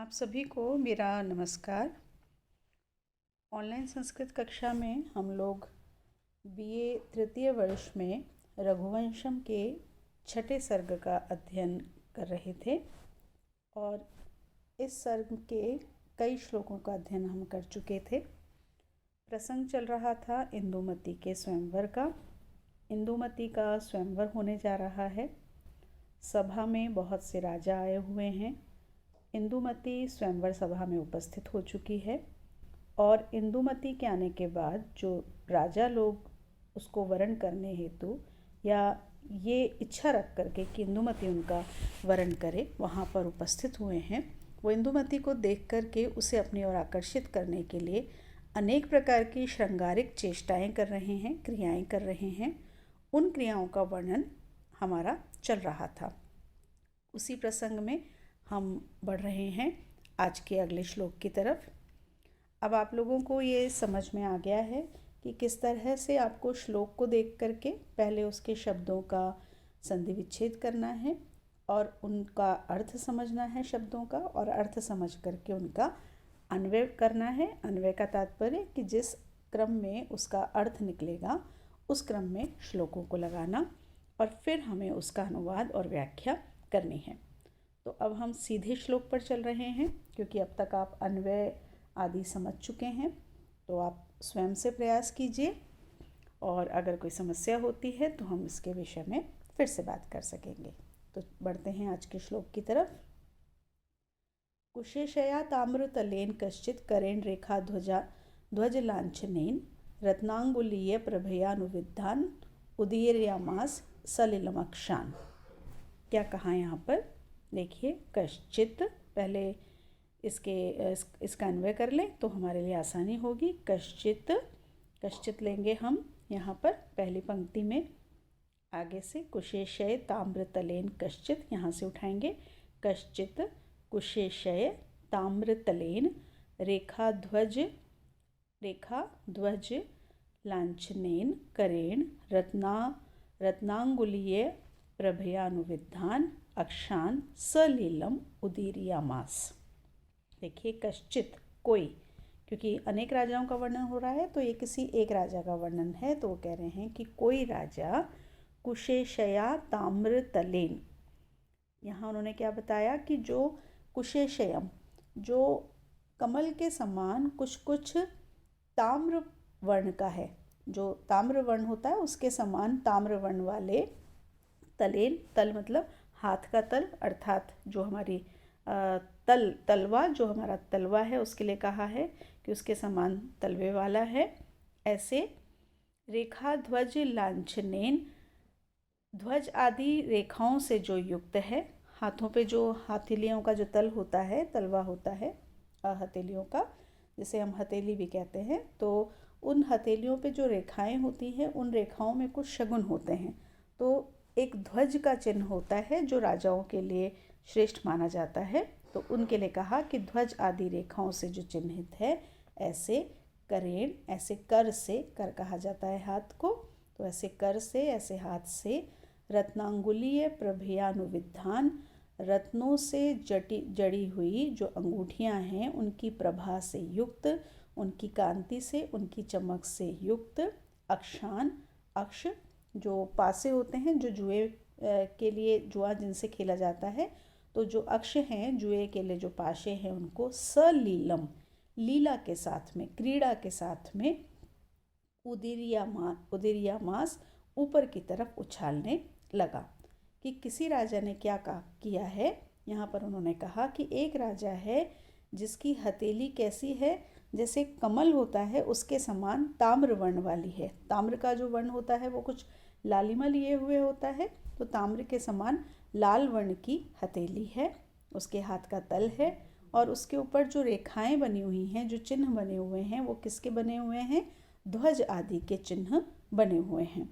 आप सभी को मेरा नमस्कार। ऑनलाइन संस्कृत कक्षा में हम लोग बीए तृतीय वर्ष में रघुवंशम के छठे सर्ग का अध्ययन कर रहे थे और इस सर्ग के कई श्लोकों का अध्ययन हम कर चुके थे। प्रसंग चल रहा था इंदुमती के स्वयंवर का। इंदुमती का स्वयंवर होने जा रहा है। सभा में बहुत से राजा आए हुए हैं। इंदुमती स्वयंवर सभा में उपस्थित हो चुकी है और इंदुमती के आने के बाद जो राजा लोग उसको वरण करने हेतु या ये इच्छा रख करके कि इंदुमती उनका वरण करे वहाँ पर उपस्थित हुए हैं, वो इंदुमती को देख करके उसे अपनी ओर आकर्षित करने के लिए अनेक प्रकार की श्रृंगारिक चेष्टाएं कर रहे हैं, क्रियाएं कर रहे हैं। उन क्रियाओं का वर्णन हमारा चल रहा था। उसी प्रसंग में हम बढ़ रहे हैं आज के अगले श्लोक की तरफ। अब आप लोगों को ये समझ में आ गया है कि किस तरह से आपको श्लोक को देख करके पहले उसके शब्दों का संधि विच्छेद करना है और उनका अर्थ समझना है शब्दों का, और अर्थ समझ करके उनका अन्वय करना है। अन्वय का तात्पर्य कि जिस क्रम में उसका अर्थ निकलेगा उस क्रम में श्लोकों को लगाना और फिर हमें उसका अनुवाद और व्याख्या करनी है। तो अब हम सीधे श्लोक पर चल रहे हैं, क्योंकि अब तक आप अन्वय आदि समझ चुके हैं। तो आप स्वयं से प्रयास कीजिए और अगर कोई समस्या होती है तो हम इसके विषय में फिर से बात कर सकेंगे। तो बढ़ते हैं आज के श्लोक की तरफ। कुशेशया ताम्रतलेन कश्चित करेण रेखा ध्वज लांछनेन रत्नांगुलीय प्रभयानुविद्धान उदीर्यामास सलिलमक्षान। क्या कहा यहाँ पर देखिए, कश्चित, पहले इसका अन्वय कर लें तो हमारे लिए आसानी होगी। कश्चित लेंगे हम यहाँ पर पहली पंक्ति में आगे से कुशेशय ताम्रतलेन कश्चित, यहाँ से उठाएंगे। कश्चित कुशेशय ताम्रतलेन रेखा ध्वज लांछनेन करेण रत्नांगुलीय प्रभयानुविद्धान अक्षान सलीलम उदीर्यामास। देखिए, कश्चित कोई, क्योंकि अनेक राजाओं का वर्णन हो रहा है तो ये किसी एक राजा का वर्णन है, तो वो कह रहे हैं कि कोई राजा कुशेशया ताम्रतलेन। यहाँ उन्होंने क्या बताया कि जो कुशेशयम, जो कमल के समान कुछ कुछ ताम्र वर्ण का है, जो ताम्र वर्ण होता है उसके समान ताम्र वर्ण वाले तलेन, तल मतलब हाथ का तल, अर्थात जो हमारी तलवा, जो हमारा तलवा है उसके लिए कहा है कि उसके समान तलवे वाला है। ऐसे रेखा ध्वज लांछनेन, ध्वज आदि रेखाओं से जो युक्त है, हाथों पे जो हथेलियों का जो तल होता है, तलवा होता है हथेलियों का, जिसे हम हथेली भी कहते हैं, तो उन हथेलियों पे जो रेखाएं होती हैं उन रेखाओं में कुछ शगुन होते हैं। तो एक ध्वज का चिन्ह होता है जो राजाओं के लिए श्रेष्ठ माना जाता है, तो उनके लिए कहा कि ध्वज आदि रेखाओं से जो चिन्हित है, ऐसे करेण, ऐसे कर से, कर कहा जाता है हाथ को, तो ऐसे कर से, ऐसे हाथ से, रत्नांगुलीय प्रभयानुविद्धान, रत्नों से जड़ी हुई जो अंगूठियां हैं उनकी प्रभा से युक्त, उनकी कांति से, उनकी चमक से युक्त, अक्षान, अक्ष जो पासे होते हैं, जो जुए के लिए, जुआ जिनसे खेला जाता है, तो जो अक्ष हैं जुए के लिए जो पाशे हैं उनको सलीलम, लीला के साथ में, क्रीड़ा के साथ में, उदीर्यामास ऊपर की तरफ उछालने लगा। कि किसी राजा ने क्या किया है, यहाँ पर उन्होंने कहा कि एक राजा है जिसकी हथेली कैसी है, जैसे कमल होता है उसके समान ताम्र वर्ण वाली है। ताम्र का जो वर्ण होता है वो कुछ लालिमा लिए हुए होता है, तो ताम्र के समान लाल वर्ण की हथेली है, उसके हाथ का तल है और उसके ऊपर जो रेखाएं बनी हुई हैं, जो चिन्ह बने हुए हैं, वो किसके बने हुए हैं, ध्वज आदि के चिन्ह बने हुए हैं।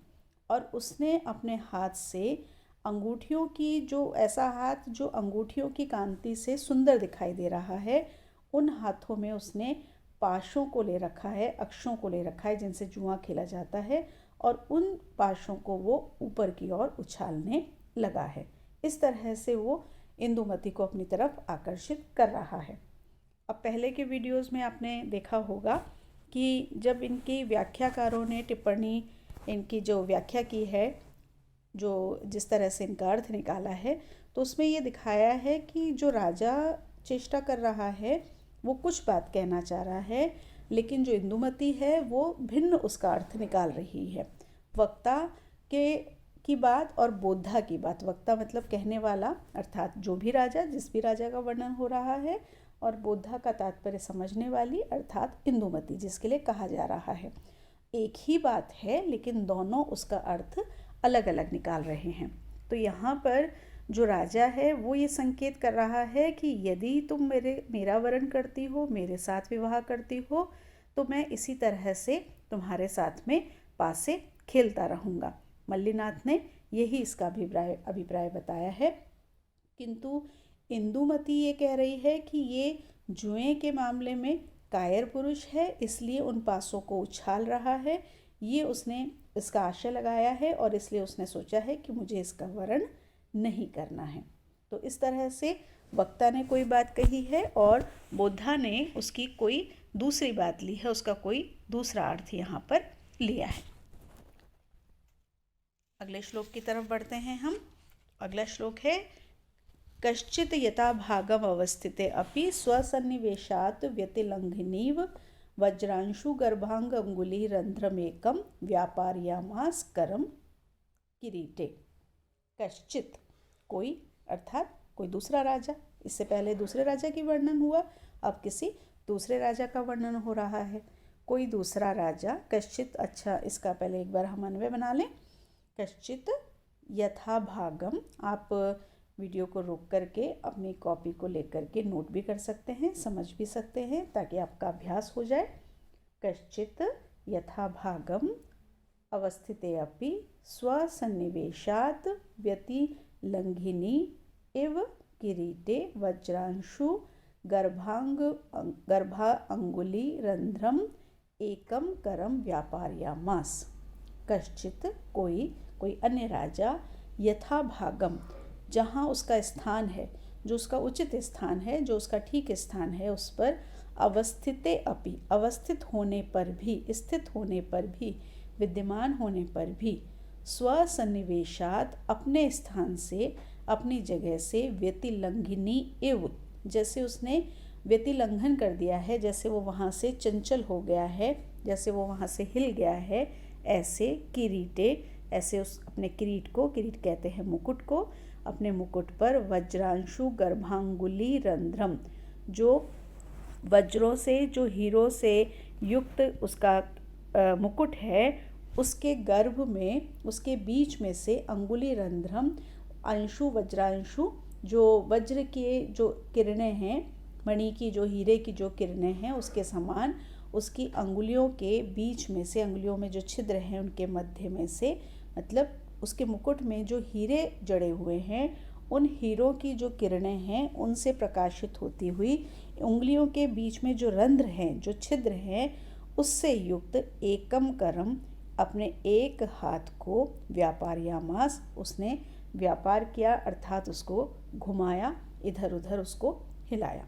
और उसने अपने हाथ से अंगूठियों की, जो ऐसा हाथ जो अंगूठियों की कांति से सुंदर दिखाई दे रहा है, उन हाथों में उसने पाशों को ले रखा है, अक्षों को ले रखा है जिनसे जुआ खेला जाता है, और उन पाशों को वो ऊपर की ओर उछालने लगा है। इस तरह से वो इंदुमती को अपनी तरफ आकर्षित कर रहा है। अब पहले के वीडियोस में आपने देखा होगा कि जब इनकी व्याख्याकारों ने टिप्पणी इनकी जो व्याख्या की है, जो जिस तरह से इनका अर्थ निकाला है, तो उसमें ये दिखाया है कि जो राजा चेष्टा कर रहा है वो कुछ बात कहना चाह रहा है, लेकिन जो इंदुमती है वो भिन्न उसका अर्थ निकाल रही है। वक्ता की बात और बोद्धा की बात, वक्ता मतलब कहने वाला अर्थात जो भी राजा, जिस भी राजा का वर्णन हो रहा है, और बोद्धा का तात्पर्य समझने वाली अर्थात इंदुमती, जिसके लिए कहा जा रहा है। एक ही बात है लेकिन दोनों उसका अर्थ अलग अलग निकाल रहे हैं। तो यहाँ पर जो राजा है वो ये संकेत कर रहा है कि यदि तुम मेरा वरण करती हो, मेरे साथ विवाह करती हो, तो मैं इसी तरह से तुम्हारे साथ में पास से खेलता रहूँगा। मल्लीनाथ ने यही इसका अभिप्राय बताया है। किंतु इंदुमती ये कह रही है कि ये जुए के मामले में कायर पुरुष है, इसलिए उन पासों को उछाल रहा है। ये उसने इसका आशय लगाया है और इसलिए उसने सोचा है कि मुझे इसका वरण नहीं करना है। तो इस तरह से वक्ता ने कोई बात कही है और बोद्धा ने उसकी कोई दूसरी बात ली है, उसका कोई दूसरा अर्थ यहाँ पर लिया है। अगले श्लोक की तरफ बढ़ते हैं हम। अगला श्लोक है कश्चित यथा भागम अवस्थिते अपि स्वसन्निवेशात् व्यतिलंघनीव वज्रांशु गर्भांग अंगुली रंध्रमेकम व्यापार्यामास करम किरीटे। कश्चित कोई अर्थात कोई दूसरा राजा, इससे पहले दूसरे राजा की वर्णन हुआ, अब किसी दूसरे राजा का वर्णन हो रहा है। कोई दूसरा राजा कश्चित, अच्छा इसका पहले एक बार हम अन्वय बना लें। कश्चित यथा भागम, आप वीडियो को रोक करके अपनी कॉपी को लेकर के नोट भी कर सकते हैं, समझ भी सकते हैं, ताकि आपका अभ्यास हो जाए। कश्चित यथा भागम अवस्थिते अपि स्वसन्निवेशात् व्यतिलंघिनी इव किरीटे वज्रांशु गर्भा अंगुली रंध्रम एकम करम व्यापार्यामास। कश्चित कोई अन्य राजा यथा भागम, जहाँ उसका स्थान है, जो उसका उचित स्थान है, जो उसका ठीक स्थान है, उस पर अवस्थिते अपि, अवस्थित होने पर भी, स्थित होने पर भी, विद्यमान होने पर भी, स्वसन्निवेशात अपने स्थान से, अपनी जगह से, व्यतिलंघिनी एव, जैसे उसने व्यतिलंघन कर दिया है, जैसे वो वहाँ से चंचल हो गया है, जैसे वो वहाँ से हिल गया है, ऐसे किरीटे, ऐसे उस अपने किरीट को, किरीट कहते हैं मुकुट को, अपने मुकुट पर वज्रांशु गर्भांगुली रंध्रम, जो वज्रों से, जो हीरों से युक्त उसका मुकुट है, उसके गर्भ में, उसके बीच में से अंगुली रंध्रम, अंशु वज्रांशु, जो वज्र के जो किरणें हैं, मणि की जो, हीरे की जो किरणें हैं, उसके समान उसकी अंगुलियों के बीच में से, अंगुलियों में जो छिद्र हैं उनके मध्य में से, मतलब उसके मुकुट में जो हीरे जड़े हुए हैं, उन हीरों की जो किरणें हैं उनसे प्रकाशित होती हुई उंगलियों के बीच में जो रंध्र हैं, जो छिद्र हैं, उससे युक्त एकम करम, अपने एक हाथ को व्यापार्यामास, उसने व्यापार किया अर्थात उसको घुमाया, इधर उधर उसको हिलाया।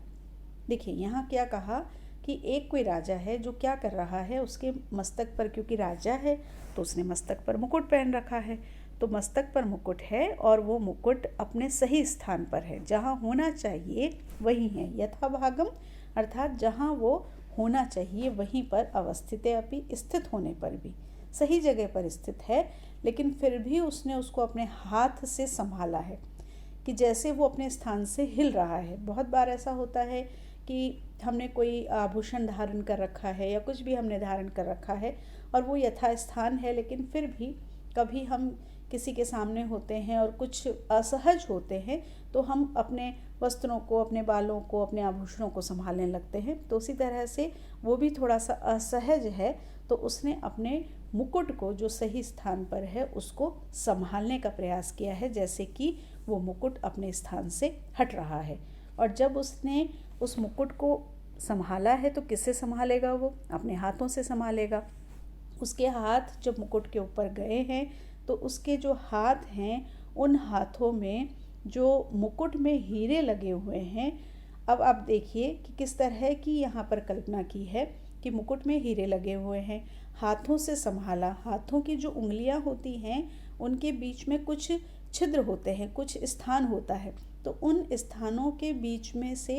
देखिए यहाँ क्या कहा कि एक कोई राजा है जो क्या कर रहा है, उसके मस्तक पर, क्योंकि राजा है तो उसने मस्तक पर मुकुट पहन रखा है, तो मस्तक पर मुकुट है और वो मुकुट अपने सही स्थान पर है, जहाँ होना चाहिए वहीं है। यथा भागम अर्थात जहाँ वो होना चाहिए वहीं पर, अवस्थित अपि, स्थित होने पर भी सही जगह पर स्थित है, लेकिन फिर भी उसने उसको अपने हाथ से संभाला है कि जैसे वो अपने स्थान से हिल रहा है। बहुत बार ऐसा होता है कि हमने कोई आभूषण धारण कर रखा है या कुछ भी हमने धारण कर रखा है और वो यथास्थान है, लेकिन फिर भी कभी हम किसी के सामने होते हैं और कुछ असहज होते हैं तो हम अपने वस्त्रों को, अपने बालों को, अपने आभूषणों को संभालने लगते हैं। तो उसी तरह से वो भी थोड़ा सा असहज है, तो उसने अपने मुकुट को जो सही स्थान पर है उसको संभालने का प्रयास किया है, जैसे कि वो मुकुट अपने स्थान से हट रहा है। और जब उसने उस मुकुट को संभाला है तो किससे संभालेगा? वो अपने हाथों से संभालेगा। उसके हाथ जब मुकुट के ऊपर गए हैं तो उसके जो हाथ हैं उन हाथों में जो मुकुट में हीरे लगे हुए हैं। अब आप देखिए कि किस तरह की यहाँ पर कल्पना की है कि मुकुट में हीरे लगे हुए हैं, हाथों से संभाला, हाथों की जो उंगलियाँ होती हैं उनके बीच में कुछ छिद्र होते हैं, कुछ स्थान होता है, तो उन स्थानों के बीच में से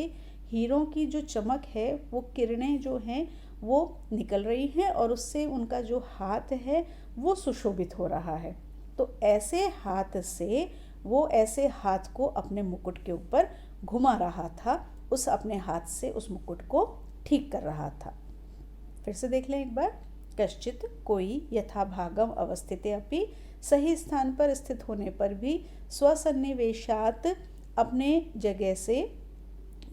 हीरों की जो चमक है, वो किरणें जो हैं वो निकल रही हैं और उससे उनका जो हाथ है वो सुशोभित हो रहा है। तो ऐसे हाथ से वो ऐसे हाथ को अपने मुकुट के ऊपर घुमा रहा था, उस अपने हाथ से उस मुकुट को ठीक कर रहा था। फिर से देख लें एक बार। कश्चित कोई यथा भागम अवस्थिते अपि, सही स्थान पर स्थित होने पर भी स्वसन्निवेशात अपने जगह से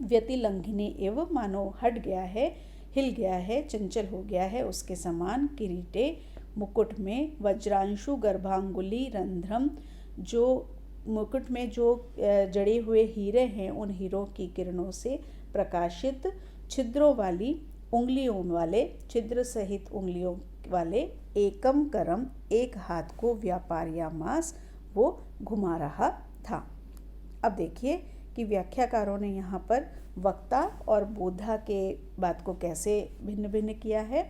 व्यतिलंघिनी एवं मानो हट गया है, हिल गया है, चंचल हो गया है, उसके समान किरीटे मुकुट में वज्रांशु गर्भांगुली रंध्रम, जो मुकुट में जो जड़े हुए हीरे हैं उन हीरों की किरणों से प्रकाशित छिद्रों वाली उंगलियों वाले, छिद्र सहित उंगलियों वाले एकम करम, एक हाथ को व्यापार्यामास वो घुमा रहा था। अब देखिए कि व्याख्याकारों ने यहाँ पर वक्ता और बोधा के बात को कैसे भिन्न भिन्न किया है।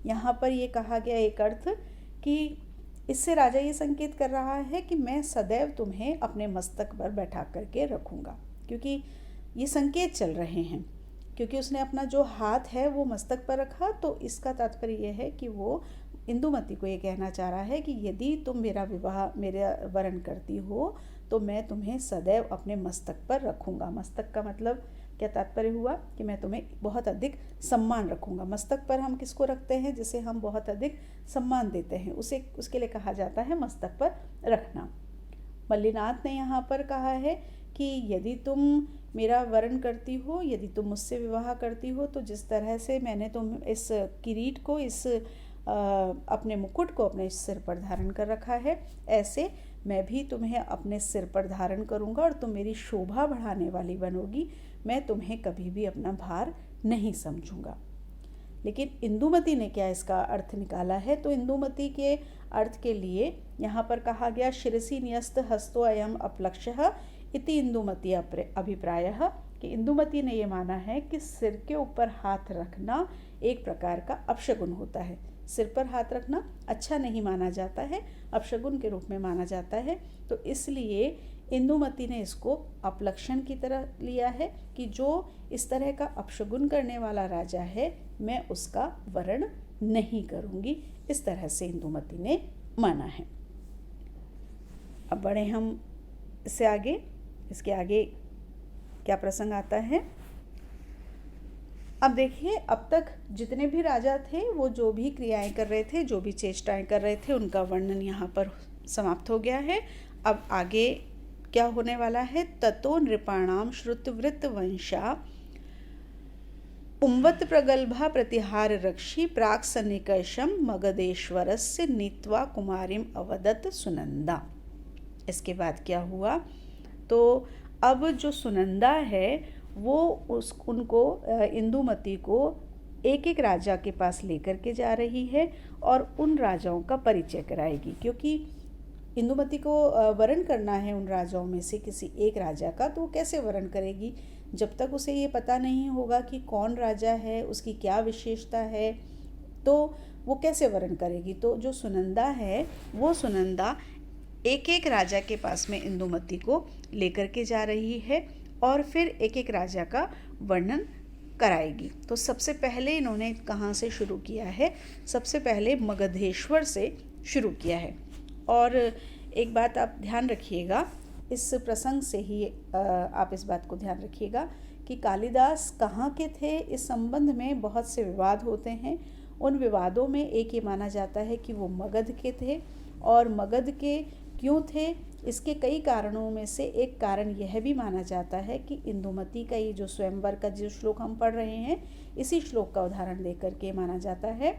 यहाँ पर ये कहा गया एक अर्थ कि इससे राजा ये संकेत कर रहा है कि मैं सदैव तुम्हें अपने मस्तक पर बैठा करके रखूँगा, क्योंकि ये संकेत चल रहे हैं, क्योंकि उसने अपना जो हाथ है वो मस्तक पर रखा, तो इसका तात्पर्य यह है कि वो इंदुमती को ये कहना चाह रहा है कि यदि तुम मेरा वरण करती हो तो मैं तुम्हें सदैव अपने मस्तक पर रखूँगा। मस्तक का मतलब क्या तात्पर्य हुआ कि मैं तुम्हें बहुत अधिक सम्मान रखूँगा। मस्तक पर हम किसको रखते हैं? जिसे हम बहुत अधिक सम्मान देते हैं, उसके लिए कहा जाता है मस्तक पर रखना। मल्लिनाथ ने यहाँ पर कहा है कि यदि तुम मेरा वरण करती हो, यदि तुम मुझसे विवाह करती हो, तो जिस तरह से मैंने तुम इस किरीट को, इस अपने मुकुट को अपने सिर पर धारण कर रखा है, ऐसे मैं भी तुम्हें अपने सिर पर धारण करूँगा और तुम मेरी शोभा बढ़ाने वाली बनोगी। मैं तुम्हें कभी भी अपना भार नहीं समझूंगा। लेकिन इंदुमती ने क्या इसका अर्थ निकाला है? तो इंदुमती के अर्थ के लिए यहाँ पर कहा गया शिरसी न्यस्त हस्तो अयम अपलक्ष्य इति इंदुमती अभिप्रायः, कि इंदुमती ने ये माना है कि सिर के ऊपर हाथ रखना एक प्रकार का अपशगुन होता है। सिर पर हाथ रखना अच्छा नहीं माना जाता है, अपशगुन के रूप में माना जाता है। तो इसलिए इंदुमती ने इसको अपलक्षण की तरह लिया है कि जो इस तरह का अपशगुन करने वाला राजा है, मैं उसका वरण नहीं करूँगी। इस तरह से इंदुमती ने माना है। अब बढ़े हम इससे आगे, इसके आगे क्या प्रसंग आता है। अब देखिए, अब तक जितने भी राजा थे वो जो भी क्रियाएं कर रहे थे, जो भी चेष्टाएं कर रहे थे, उनका वर्णन यहाँ पर समाप्त हो गया है। अब आगे क्या होने वाला है। ततो नृपाणाम श्रुतवृत्त वंशा पुंवत प्रगल्भा प्रतिहार रक्षी प्राक सन्निकर्षम मगधेश्वरस्य नीत्वा कुमारीम अवदत सुनंदा। इसके बाद क्या हुआ, तो अब जो सुनंदा है वो उनको इंदुमती को एक एक राजा के पास लेकर के जा रही है और उन राजाओं का परिचय कराएगी, क्योंकि इंदुमती को वरण करना है उन राजाओं में से किसी एक राजा का। तो वो कैसे वरण करेगी? जब तक उसे ये पता नहीं होगा कि कौन राजा है, उसकी क्या विशेषता है, तो वो कैसे वरण करेगी। तो जो सुनंदा है वो सुनंदा एक एक राजा के पास में इंदुमती को लेकर के जा रही है और फिर एक एक राजा का वर्णन कराएगी। तो सबसे पहले इन्होंने कहाँ से शुरू किया है? सबसे पहले मगधेश्वर से शुरू किया है। और एक बात आप ध्यान रखिएगा, इस प्रसंग से ही आप इस बात को ध्यान रखिएगा कि कालिदास कहाँ के थे, इस संबंध में बहुत से विवाद होते हैं। उन विवादों में एक ये माना जाता है कि वो मगध के थे, और मगध के क्यों थे, इसके कई कारणों में से एक कारण यह भी माना जाता है कि इंदुमती का ये जो स्वयंवर का जो श्लोक हम पढ़ रहे हैं, इसी श्लोक का उदाहरण लेकर के माना जाता है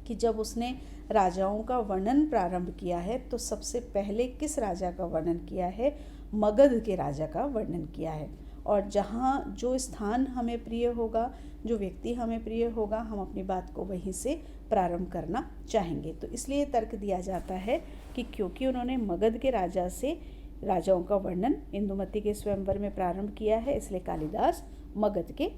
कि जब उसने राजाओं का वर्णन प्रारंभ किया है तो सबसे पहले किस राजा का वर्णन किया है? मगध के राजा का वर्णन किया है। और जहाँ जो स्थान हमें प्रिय होगा, जो व्यक्ति हमें प्रिय होगा, हम अपनी बात को वहीं से प्रारंभ करना चाहेंगे। तो इसलिए तर्क दिया जाता है कि क्योंकि उन्होंने मगध के राजा से राजाओं का वर्णन इंदुमती के स्वयंवर में प्रारंभ किया है, इसलिए कालिदास मगध के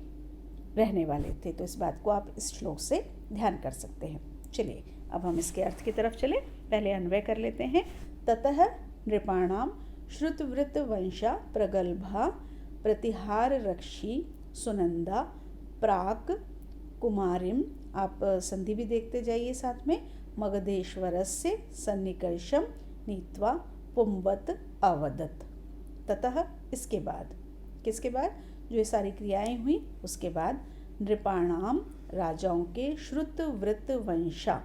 रहने वाले थे। तो इस बात को आप इस श्लोक से ध्यान कर सकते हैं। चलिए अब हम इसके अर्थ की तरफ चले। पहले अन्वय कर लेते हैं। ततः नृपाणाम श्रुतवृत्त वंशा प्रगल्भा प्रतिहार रक्षी सुनंदा प्राक कुमारिम, आप संधि भी देखते जाइए साथ में, मगधेश्वरस्य सन्निकर्षम नीत्वा पुंबत अवदत। ततः इसके बाद, किसके बाद, जो ये सारी क्रियाएं हुई उसके बाद, नृपाणाम राजाओं के, श्रुत वृत्त वंशा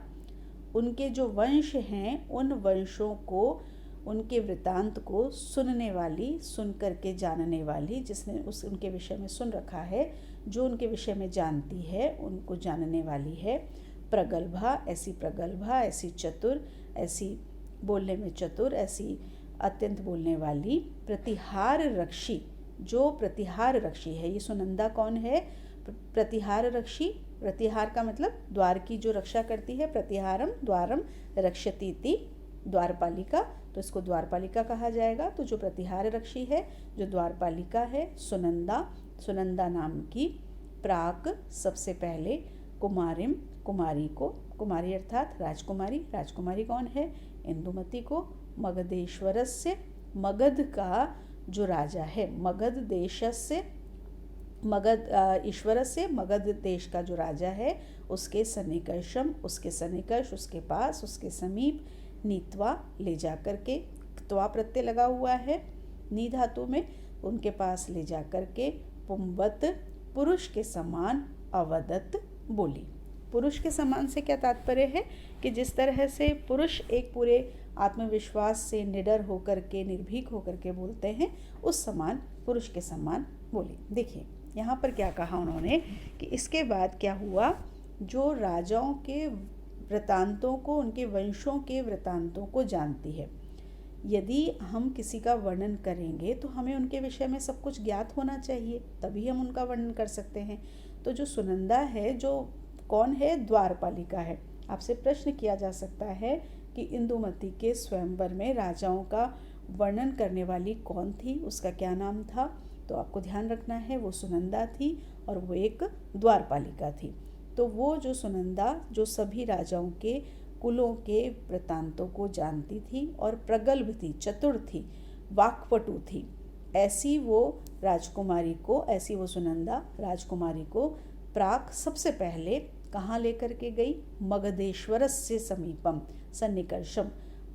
उनके जो वंश हैं उन वंशों को, उनके वृतांत को सुनने वाली, सुन करके जानने वाली, जिसने उनके विषय में सुन रखा है, जो उनके विषय में जानती है, उनको जानने वाली है। प्रगल्भा, ऐसी प्रगल्भा, ऐसी चतुर, ऐसी बोलने में चतुर, ऐसी अत्यंत बोलने वाली। प्रतिहार रक्षी, जो प्रतिहार रक्षी है। ये सुनंदा कौन है? प्रतिहार रक्षी। प्रतिहार का मतलब द्वार की जो रक्षा करती है। प्रतिहारम द्वारम रक्षतीति, द्वारपालिका, तो इसको द्वारपालिका कहा जाएगा। तो जो प्रतिहार रक्षी है, जो द्वारपालिका है, सुनंदा, सुनंदा नाम की, प्राक सबसे पहले, कुमारिम कुमारी को, कुमारी अर्थात राजकुमारी, राजकुमारी कौन है? इंदुमती को, मगधेश्वरस्य, मगध का जो राजा है, मगध देशस्य, मगध ईश्वर से, मगध देश का जो राजा है उसके सन्निकर्षम, उसके सन्निकर्ष, उसके पास, उसके समीप, नीत्वा ले जा कर के, त्वा प्रत्यय लगा हुआ है नी धातु में, उनके पास ले जा कर के, पुंबत पुरुष के समान, अवदत बोली। पुरुष के समान से क्या तात्पर्य है कि जिस तरह से पुरुष एक पूरे आत्मविश्वास से निडर होकर के, निर्भीक होकर के बोलते हैं, उस समान, पुरुष के समान बोली। देखिए यहाँ पर क्या कहा उन्होंने कि इसके बाद क्या हुआ, जो राजाओं के वृतांतों को, उनके वंशों के वृतांतों को जानती है। यदि हम किसी का वर्णन करेंगे तो हमें उनके विषय में सब कुछ ज्ञात होना चाहिए, तभी हम उनका वर्णन कर सकते हैं। तो जो सुनंदा है, जो कौन है? द्वारपालिका है। आपसे प्रश्न किया जा सकता है कि इंदुमती के स्वयंवर में राजाओं का वर्णन करने वाली कौन थी, उसका क्या नाम था? तो आपको ध्यान रखना है वो सुनंदा थी और वो एक द्वारपालिका थी। तो वो जो सुनंदा, जो सभी राजाओं के कुलों के वृतांतों को जानती थी और प्रगल्भ थी, चतुर थी, वाक्पटु थी, ऐसी वो राजकुमारी को, ऐसी वो सुनंदा राजकुमारी को प्राक सबसे पहले कहाँ लेकर के गई? मगधेश्वरस्य समीपम सन्निकर्षम,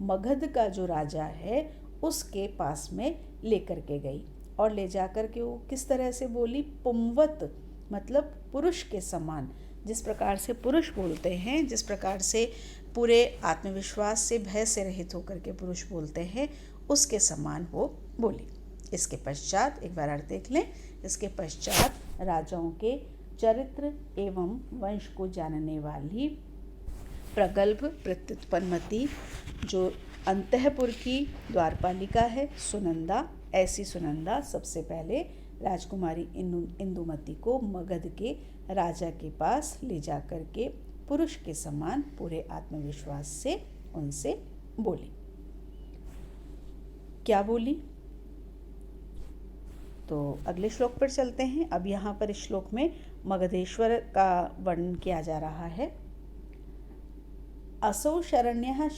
मगध का जो राजा है उसके पास में लेकर के गई। और ले जाकर के वो किस तरह से बोली? पुंवत, मतलब पुरुष के समान। जिस प्रकार से पुरुष बोलते हैं, जिस प्रकार से पूरे आत्मविश्वास से, भय से रहित होकर के पुरुष बोलते हैं, उसके समान वो बोली। इसके पश्चात एक बार अर्थ देख लें। इसके पश्चात राजाओं के चरित्र एवं वंश को जानने वाली, प्रगल्भ प्रत्युत्पन्नमती, जो अंतःपुर की द्वारपालिका है, सुनंदा, ऐसी सुनंदा सबसे पहले राजकुमारी इंदुमती को मगध के राजा के पास ले जा कर के पुरुष के समान पूरे आत्मविश्वास से उनसे बोली। क्या बोली? तो अगले श्लोक पर चलते हैं। अब यहाँ पर इस श्लोक में मगधेश्वर का वर्णन किया जा रहा है। असौ शरण्यः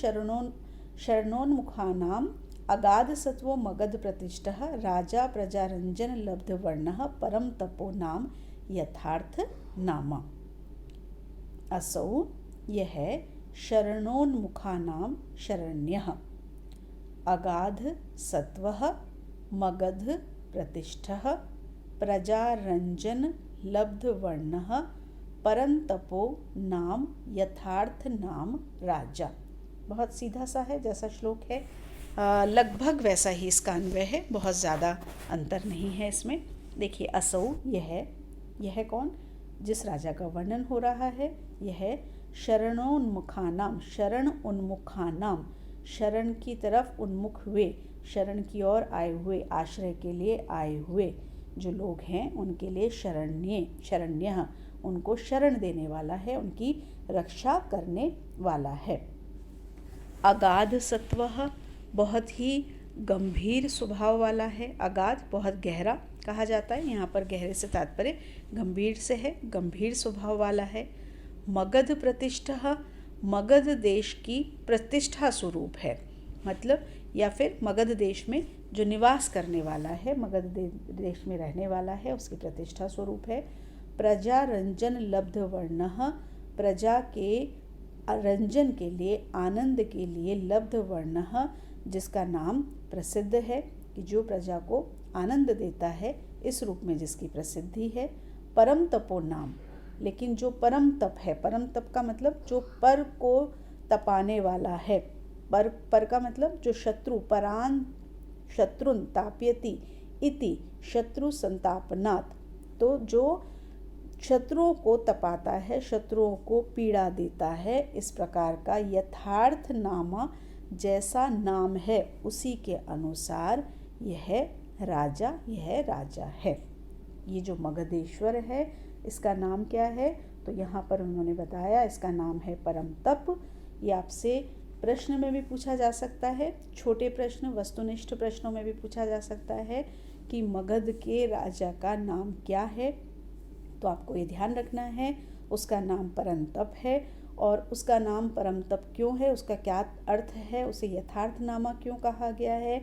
शरणोन्मुखानाम् अगाध सत्वो मगध प्रतिष्ठः राजा प्रजारंजन लब्ध वर्णः परम तपो नाम यथार्थ नामा। असौ यह शरणोन्मुखानां शरण्यः, अगाध सत्वः मगध प्रतिष्ठः प्रजारंजन लब्ध वर्णः परंतपो नाम यथार्थ नाम राजा। बहुत सीधा सा है, जैसा श्लोक है लगभग वैसा ही इसका अन्वय है, बहुत ज़्यादा अंतर नहीं है इसमें। देखिए असौ, यह कौन? जिस राजा का वर्णन हो रहा है, यह शरणोन्मुखानाम, शरण उन्मुखानाम, शरण की तरफ उन्मुख हुए, शरण की ओर आए हुए, आश्रय के लिए आए हुए जो लोग हैं उनके लिए शरण्य, उनको शरण देने वाला है, उनकी रक्षा करने वाला है। अगाध सत्वः, बहुत ही गंभीर स्वभाव वाला है। अगाध बहुत गहरा कहा जाता है, यहाँ पर गहरे से तात्पर्य गंभीर से है, गंभीर स्वभाव वाला है। मगध प्रतिष्ठा, मगध देश की प्रतिष्ठा स्वरूप है, मतलब या फिर मगध देश में जो निवास करने वाला है, मगध देश में रहने वाला है, उसकी प्रतिष्ठा स्वरूप है। प्रजा रंजन लब्ध वर्णः, प्रजा के रंजन के लिए, आनंद के लिए, लब्ध वर्णः जिसका नाम प्रसिद्ध है, कि जो प्रजा को आनंद देता है, इस रूप में जिसकी प्रसिद्धि है। परम तपो नाम, लेकिन जो परम तप है, परम तप का मतलब जो पर को तपाने वाला है, पर का मतलब जो शत्रु, परान शत्रुन ताप्यति इति शत्रु संतापनात्, तो जो शत्रुओं को तपाता है, शत्रुओं को पीड़ा देता है, इस प्रकार का यथार्थ नामा जैसा नाम है उसी के अनुसार यह राजा है। ये जो मगधेश्वर है इसका नाम क्या है, तो यहाँ पर उन्होंने बताया इसका नाम है परम तप। ये आपसे प्रश्न में भी पूछा जा सकता है, छोटे प्रश्न, वस्तुनिष्ठ प्रश्नों में भी पूछा जा सकता है कि मगध के राजा का नाम क्या है। तो आपको ये ध्यान रखना है उसका नाम परम तप है, और उसका नाम परम तप क्यों है, उसका क्या अर्थ है, उसे यथार्थ नामा क्यों कहा गया है,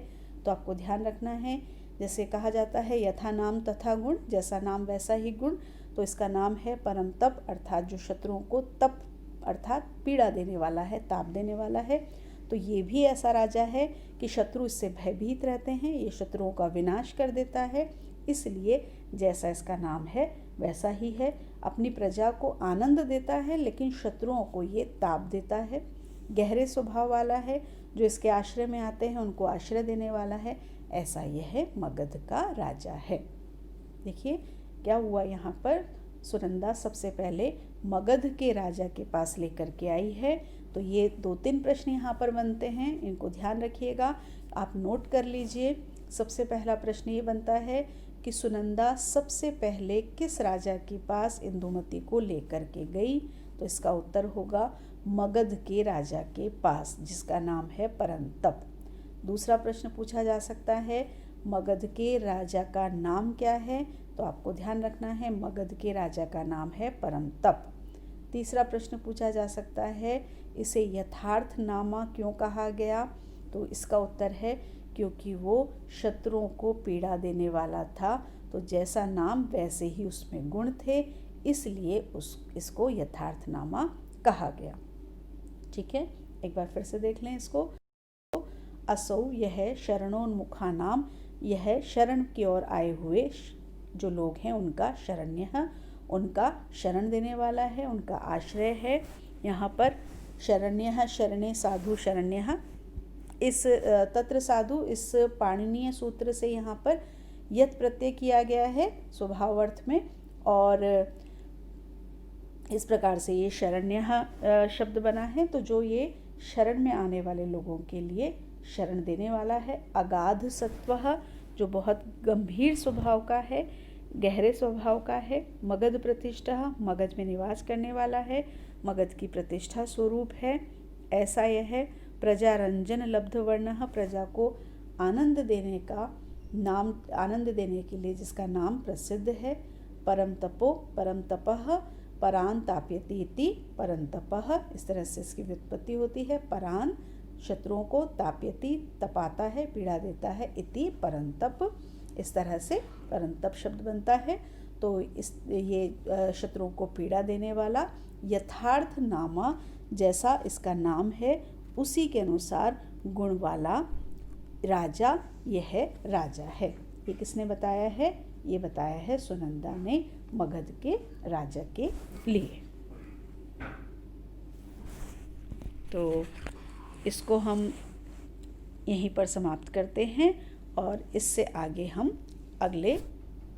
तो आपको ध्यान रखना है। जैसे कहा जाता है यथा नाम तथा गुण, जैसा नाम वैसा ही गुण, तो इसका नाम है परम तप, अर्थात जो शत्रुओं को तप अर्थात पीड़ा देने वाला है, ताप देने वाला है। तो ये भी ऐसा राजा है कि शत्रु इससे भयभीत रहते हैं, ये शत्रुओं का विनाश कर देता है, इसलिए जैसा इसका नाम है वैसा ही है। अपनी प्रजा को आनंद देता है, लेकिन शत्रुओं को ये ताप देता है। गहरे स्वभाव वाला है, जो इसके आश्रय में आते हैं उनको आश्रय देने वाला है, ऐसा यह मगध का राजा है। देखिए क्या हुआ यहाँ पर, सुनंदा सबसे पहले मगध के राजा के पास लेकर के आई है। तो ये 2-3 प्रश्न यहाँ पर बनते हैं, इनको ध्यान रखिएगा, आप नोट कर लीजिए। सबसे पहला प्रश्न ये बनता है कि सुनंदा सबसे पहले किस राजा के पास इंदुमती को लेकर के गई, तो इसका उत्तर होगा मगध के राजा के पास, जिसका नाम है परंतप। दूसरा प्रश्न पूछा जा सकता है मगध के राजा का नाम क्या है, तो आपको ध्यान रखना है मगध के राजा का नाम है परंतप। तीसरा प्रश्न पूछा जा सकता है इसे यथार्थ नामा क्यों कहा गया, तो इसका उत्तर है क्योंकि वो शत्रुओं को पीड़ा देने वाला था, तो जैसा नाम वैसे ही उसमें गुण थे, इसलिए इसको यथार्थ नामा कहा गया। ठीक है, एक बार फिर से देख लें इसको। असौ यह शरणोन्मुखा नाम, यह शरण की ओर आए हुए जो लोग हैं उनका शरण्य, उनका शरण देने वाला है, उनका आश्रय है। यहाँ पर शरण्य, शरणे साधु शरण्य, इस तत्र साधु इस पाणिनीय सूत्र से यहाँ पर यत् प्रत्यय किया गया है स्वभावर्थ में, और इस प्रकार से ये शरण्य शब्द बना है। तो जो ये शरण में आने वाले लोगों के लिए शरण देने वाला है। अगाध सत्वः, जो बहुत गंभीर स्वभाव का है, गहरे स्वभाव का है। मगध प्रतिष्ठा, मगध में निवास करने वाला है, मगध की प्रतिष्ठा स्वरूप है, ऐसा यह है। प्रजा रंजन लब्ध वर्णः, प्रजा को आनंद देने का नाम, आनंद देने के लिए जिसका नाम प्रसिद्ध है। परम तपो, परम तपः, परान ताप्यति इति परंतपः, इस तरह से इसकी व्युत्पत्ति होती है। परान शत्रुओं को, ताप्यति तपाता है, पीड़ा देता है, इति परंतप, इस तरह से परंतप शब्द बनता है। तो ये शत्रुओं को पीड़ा देने वाला, यथार्थ नामा जैसा इसका नाम है उसी के अनुसार गुण वाला राजा यह राजा है। ये किसने बताया है, ये बताया है सुनंदा ने मगध के राजा के लिए। तो इसको हम यहीं पर समाप्त करते हैं और इससे आगे हम अगले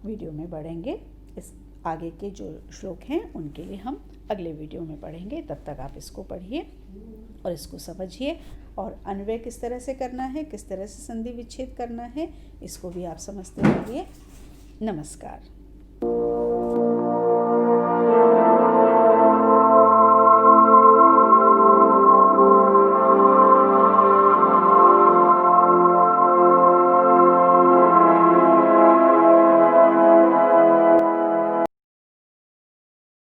वीडियो में बढ़ेंगे। इस आगे के जो श्लोक हैं उनके लिए हम अगले वीडियो में पढ़ेंगे। तब तक आप इसको पढ़िए और इसको समझिए, और अन्वय किस तरह से करना है, किस तरह से संधि विच्छेद करना है, इसको भी आप समझते रहिए। नमस्कार।